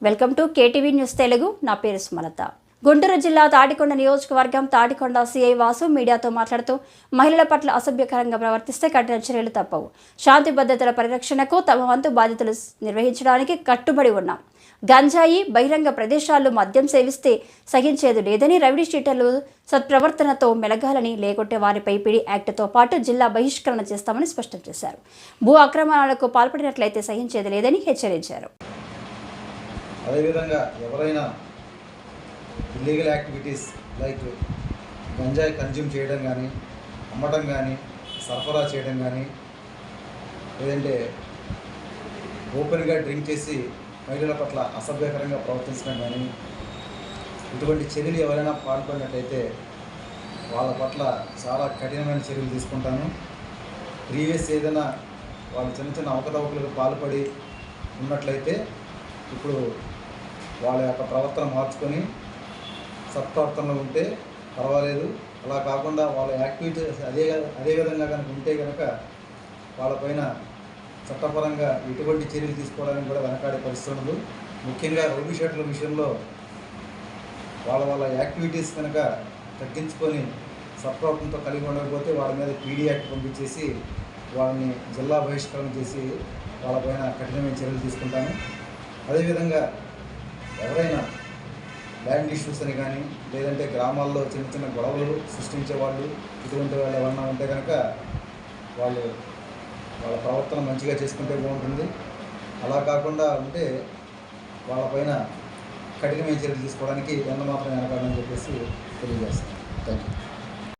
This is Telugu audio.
Welcome to KTV news Telugu. నా పేరు సుమలత. గుంటూరు జిల్లా తాడికొండ నియోజకవర్గం తాడికొండ సిఐ వాసు మీడియాతో మాట్లాడుతూ మహిళల పట్ల అసభ్యకరంగా ప్రవర్తిస్తే కఠిన చర్యలు తప్పవు. శాంతి భద్రతల పరిరక్షణకు తమ వంతు బాధ్యతలు నిర్వహించడానికి కట్టుబడి ఉన్నాం. గంజాయి బహిరంగ ప్రదేశాల్లో మద్యం సేవిస్తే సహించేది లేదని, రౌడీ షీటర్లు సత్ప్రవర్తనతో మెలగాలని, లేకుంటే వారిపై పిడి యాక్ట్తో పాటు జిల్లా బహిష్కరణ చేస్తామని స్పష్టం చేశారు. భూ అక్రమాలకు పాల్పడినట్లయితే సహించేది లేదని హెచ్చరించారు. అదేవిధంగా ఎవరైనా ఇల్లీగల్ యాక్టివిటీస్ లైక్ గంజాయి కన్జ్యూమ్ చేయడం కానీ, అమ్మటం కానీ, సరఫరా చేయడం కానీ, లేదంటే ఓపెన్గా డ్రింక్ చేసి మహిళల పట్ల అసభ్యకరంగా ప్రవర్తించడం కానీ, ఇటువంటి చర్యలు ఎవరైనా పాల్పడినట్లయితే వాళ్ళ పట్ల చాలా కఠినమైన చర్యలు తీసుకుంటాను. ప్రీవియస్ ఏదైనా వాళ్ళు చిన్న చిన్న అవకతవకలకు పాల్పడి ఉన్నట్లయితే ఇప్పుడు వాళ్ళ యొక్క ప్రవర్తన మార్చుకొని సత్ప్రవర్తనలో ఉంటే పర్వాలేదు. అలా కాకుండా వాళ్ళ యాక్టివిటీస్ అదే విధంగా కనుక ఉంటే కనుక వాళ్ళపైన చట్టపరంగా ఎటువంటి చర్యలు తీసుకోవడానికి కూడా వెనకాడే పరిస్థితి ఉండదు. ముఖ్యంగా రౌడీ షీటర్ల విషయంలో వాళ్ళ యాక్టివిటీస్ కనుక తగ్గించుకొని సత్ప్రవర్తనతో కలిగి ఉండకపోతే వాళ్ళ మీద పీడీ యాక్ట్ పంపించేసి వాళ్ళని జిల్లా బహిష్కరణ చేసి వాళ్ళపైన కఠినమైన చర్యలు తీసుకుంటాను. అదేవిధంగా ఎవరైనా ల్యాండ్ ఇష్యూస్ అని కానీ, లేదంటే గ్రామాల్లో చిన్న చిన్న గొడవలు సృష్టించే వాళ్ళు, ఇటువంటి వాళ్ళు ఎవరన్నా ఉంటే కనుక వాళ్ళ ప్రవర్తన మంచిగా చేసుకుంటే బాగుంటుంది. అలా కాకుండా ఉంటే వాళ్ళపైన కఠినమైన చర్యలు తీసుకోవడానికి ఎంత మాత్రం వెనకాలని చెప్పేసి తెలియజేస్తాను. Thank you.